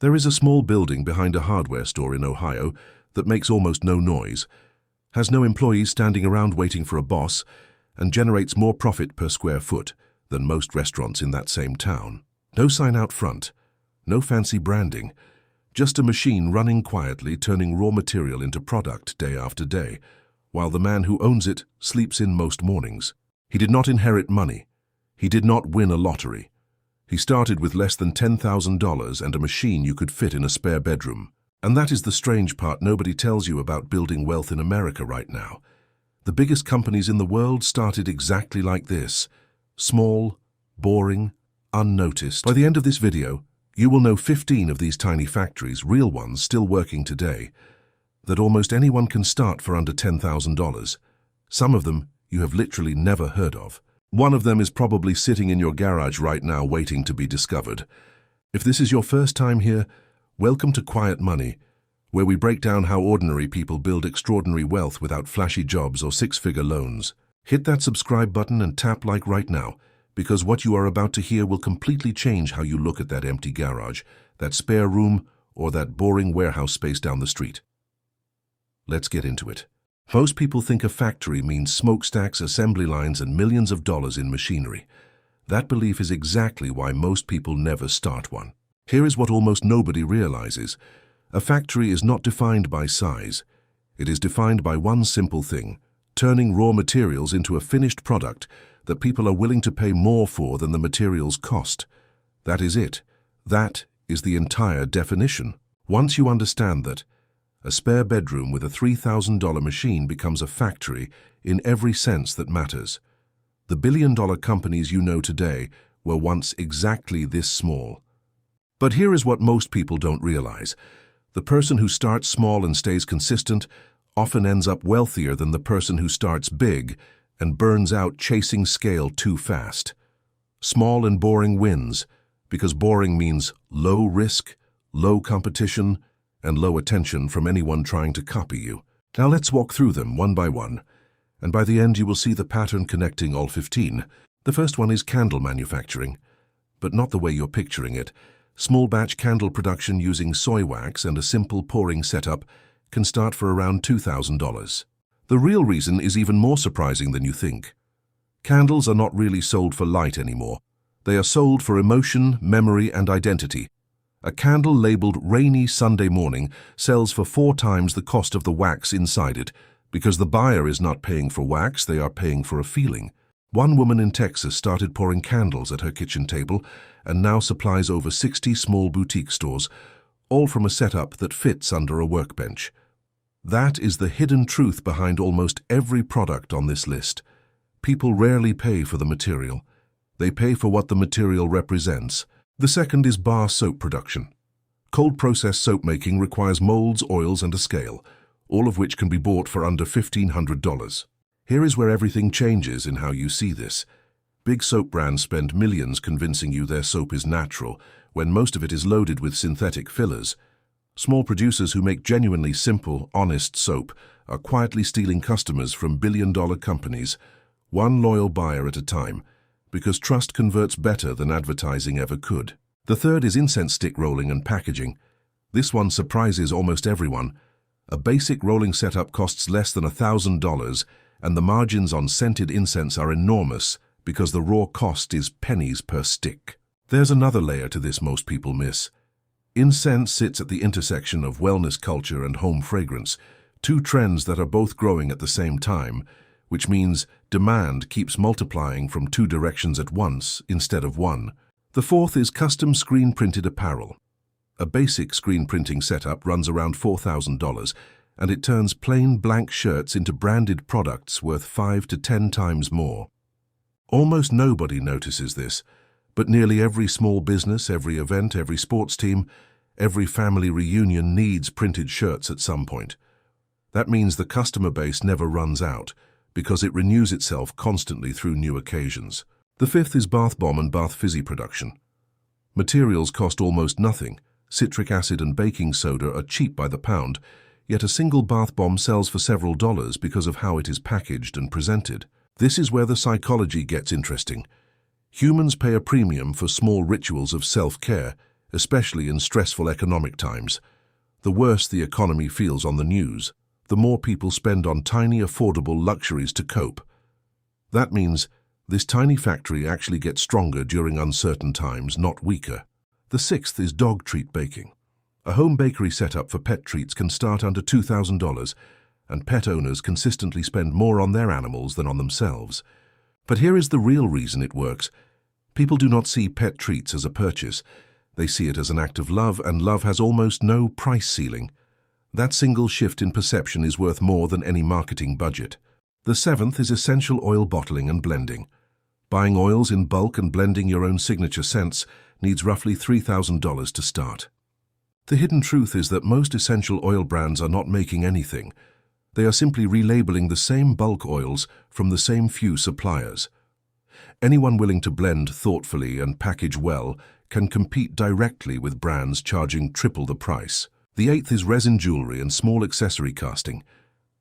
There is a small building behind a hardware store in Ohio that makes almost no noise, has no employees standing around waiting for a boss, and generates more profit per square foot than most restaurants in that same town. No sign out front, no fancy branding, just a machine running quietly, turning raw material into product day after day, while the man who owns it sleeps in most mornings. He did not inherit money. He did not win a lottery. He started with less than $10,000 and a machine you could fit in a spare bedroom. And that is the strange part nobody tells you about building wealth in America right now. The biggest companies in the world started exactly like this. Small, boring, unnoticed. By the end of this video, you will know 15 of these tiny factories, real ones still working today, that almost anyone can start for under $10,000. Some of them you have literally never heard of. One of them is probably sitting in your garage right now waiting to be discovered. If this is your first time here, welcome to Quiet Money, where we break down how ordinary people build extraordinary wealth without flashy jobs or six-figure loans. Hit that subscribe button and tap like right now, because what you are about to hear will completely change how you look at that empty garage, that spare room, or that boring warehouse space down the street. Let's get into it. Most people think a factory means smokestacks, assembly lines, and millions of dollars in machinery. That belief is exactly why most people never start one. Here is what almost nobody realizes. A factory is not defined by size. It is defined by one simple thing: turning raw materials into a finished product that people are willing to pay more for than the materials cost. That is it. That is the entire definition. Once you understand that, a spare bedroom with a $3,000 machine becomes a factory in every sense that matters. The billion-dollar companies you know today were once exactly this small. But here is what most people don't realize. The person who starts small and stays consistent often ends up wealthier than the person who starts big and burns out chasing scale too fast. Small and boring wins, because boring means low risk, low competition, and low attention from anyone trying to copy you. Now let's walk through them one by one, and by the end you will see the pattern connecting all 15. The first one is candle manufacturing, but not the way you're picturing it. Small batch candle production using soy wax and a simple pouring setup can start for around $2,000. The real reason is even more surprising than you think. Candles are not really sold for light anymore. They are sold for emotion, memory, and identity. A candle labeled Rainy Sunday Morning sells for 4 times the cost of the wax inside it, because the buyer is not paying for wax, they are paying for a feeling. One woman in Texas started pouring candles at her kitchen table and now supplies over 60 small boutique stores, all from a setup that fits under a workbench. That is the hidden truth behind almost every product on this list. People rarely pay for the material. They pay for what the material represents. The second is bar soap production. Cold process soap making requires molds, oils, and a scale, all of which can be bought for under $1,500. Here is where everything changes in how you see this. Big soap brands spend millions convincing you their soap is natural, when most of it is loaded with synthetic fillers. Small producers who make genuinely simple, honest soap are quietly stealing customers from billion-dollar companies, one loyal buyer at a time, because trust converts better than advertising ever could. The third is incense stick rolling and packaging. This one surprises almost everyone. A basic rolling setup costs less than $1,000, and the margins on scented incense are enormous because the raw cost is pennies per stick. There's another layer to this most people miss. Incense sits at the intersection of wellness culture and home fragrance, two trends that are both growing at the same time, which means demand keeps multiplying from 2 directions at once instead of one. The fourth is custom screen-printed apparel. A basic screen printing setup runs around $4,000, and it turns plain blank shirts into branded products worth 5 to 10 times more. Almost nobody notices this, but nearly every small business, every event, every sports team, every family reunion needs printed shirts at some point. That means the customer base never runs out, because it renews itself constantly through new occasions. The fifth is bath bomb and bath fizzy production. Materials cost almost nothing. Citric acid and baking soda are cheap by the pound, yet a single bath bomb sells for several dollars because of how it is packaged and presented. This is where the psychology gets interesting. Humans pay a premium for small rituals of self-care, especially in stressful economic times. The worse the economy feels on the news, the more people spend on tiny, affordable luxuries to cope. That means this tiny factory actually gets stronger during uncertain times, not weaker. The sixth is dog treat baking. A home bakery setup for pet treats can start under $2,000, and pet owners consistently spend more on their animals than on themselves. But here is the real reason it works. People do not see pet treats as a purchase. They see it as an act of love, and love has almost no price ceiling. That single shift in perception is worth more than any marketing budget. The seventh is essential oil bottling and blending. Buying oils in bulk and blending your own signature scents needs roughly $3,000 to start. The hidden truth is that most essential oil brands are not making anything. They are simply relabeling the same bulk oils from the same few suppliers. Anyone willing to blend thoughtfully and package well can compete directly with brands charging triple the price. The eighth is resin jewelry and small accessory casting.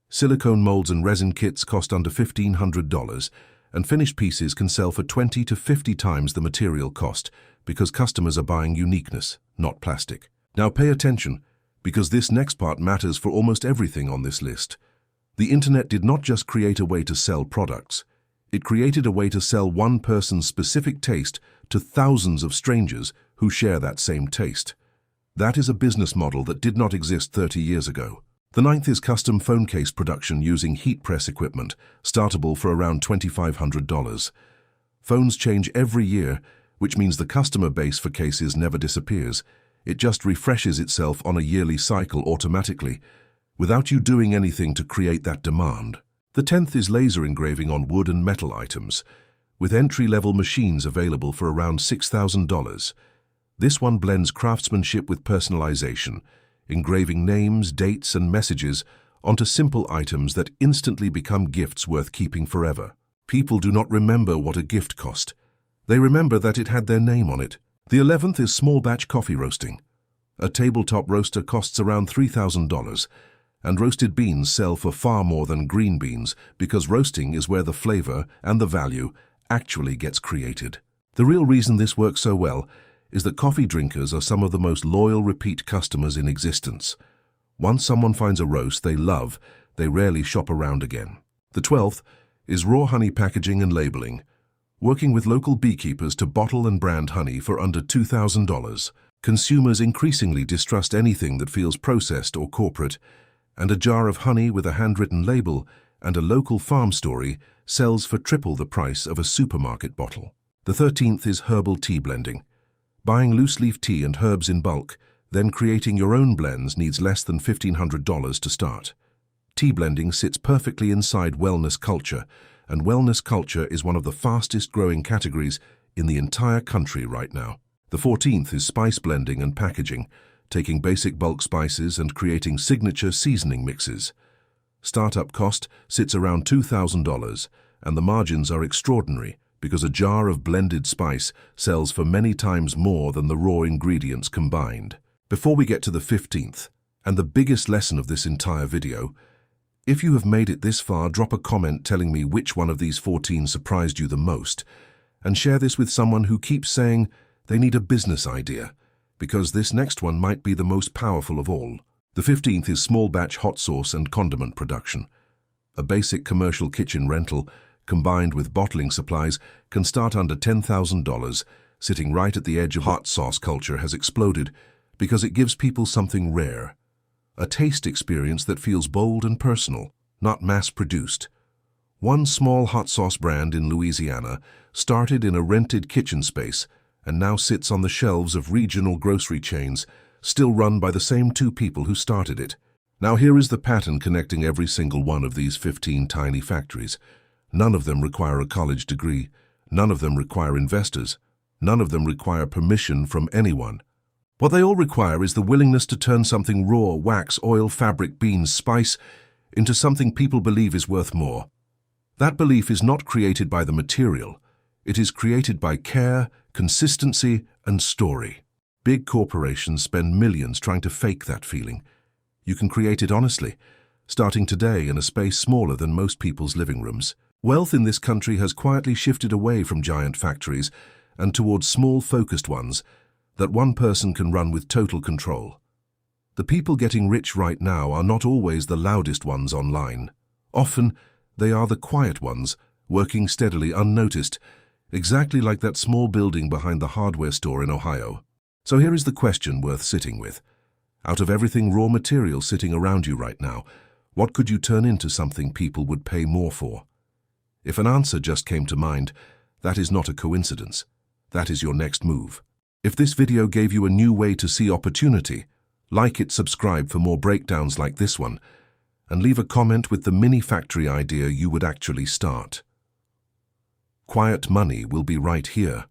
Silicone molds and resin kits cost under $1,500, and finished pieces can sell for 20 to 50 times the material cost because customers are buying uniqueness, not plastic. Now pay attention, because this next part matters for almost everything on this list. The internet did not just create a way to sell products. It created a way to sell one person's specific taste to thousands of strangers who share that same taste. That is a business model that did not exist 30 years ago. The ninth is custom phone case production using heat press equipment, startable for around $2,500. Phones change every year, which means the customer base for cases never disappears. It just refreshes itself on a yearly cycle automatically, without you doing anything to create that demand. The 10th is laser engraving on wood and metal items, with entry-level machines available for around $6,000. This one blends craftsmanship with personalization, engraving names, dates, and messages onto simple items that instantly become gifts worth keeping forever. People do not remember what a gift cost. They remember that it had their name on it. The 11th is small batch coffee roasting. A tabletop roaster costs around $3,000, and roasted beans sell for far more than green beans because roasting is where the flavor and the value actually gets created. The real reason this works so well is that coffee drinkers are some of the most loyal repeat customers in existence. Once someone finds a roast they love, they rarely shop around again. The 12th is raw honey packaging and labeling, working with local beekeepers to bottle and brand honey for under $2,000. Consumers increasingly distrust anything that feels processed or corporate, and a jar of honey with a handwritten label and a local farm story sells for triple the price of a supermarket bottle. The 13th is herbal tea blending. Buying loose-leaf tea and herbs in bulk, then creating your own blends needs less than $1,500 to start. Tea blending sits perfectly inside wellness culture, and wellness culture is one of the fastest-growing categories in the entire country right now. The 14th is spice blending and packaging, taking basic bulk spices and creating signature seasoning mixes. Startup cost sits around $2,000, and the margins are extraordinary because a jar of blended spice sells for many times more than the raw ingredients combined. Before we get to the 15th, and the biggest lesson of this entire video, if you have made it this far, drop a comment telling me which one of these 14 surprised you the most, and share this with someone who keeps saying they need a business idea, because this next one might be the most powerful of all. The 15th is small batch hot sauce and condiment production. A basic commercial kitchen rental, combined with bottling supplies, can start under $10,000. Sitting right at the edge of hot sauce culture has exploded because it gives people something rare. A taste experience that feels bold and personal, not mass-produced. One small hot sauce brand in Louisiana started in a rented kitchen space and now sits on the shelves of regional grocery chains, still run by the same two people who started it. Now here is the pattern connecting every single one of these 15 tiny factories. None of them require a college degree. None of them require investors. None of them require permission from anyone. What they all require is the willingness to turn something raw, wax, oil, fabric, beans, spice, into something people believe is worth more. That belief is not created by the material. It is created by care, consistency, and story. Big corporations spend millions trying to fake that feeling. You can create it honestly, starting today in a space smaller than most people's living rooms. Wealth in this country has quietly shifted away from giant factories and towards small, focused ones that one person can run with total control. The people getting rich right now are not always the loudest ones online. Often, they are the quiet ones, working steadily unnoticed, exactly like that small building behind the hardware store in Ohio. So here is the question worth sitting with. Out of everything raw material sitting around you right now, what could you turn into something people would pay more for? If an answer just came to mind, that is not a coincidence. That is your next move. If this video gave you a new way to see opportunity, like it, subscribe for more breakdowns like this one, and leave a comment with the mini factory idea you would actually start. Quiet money will be right here.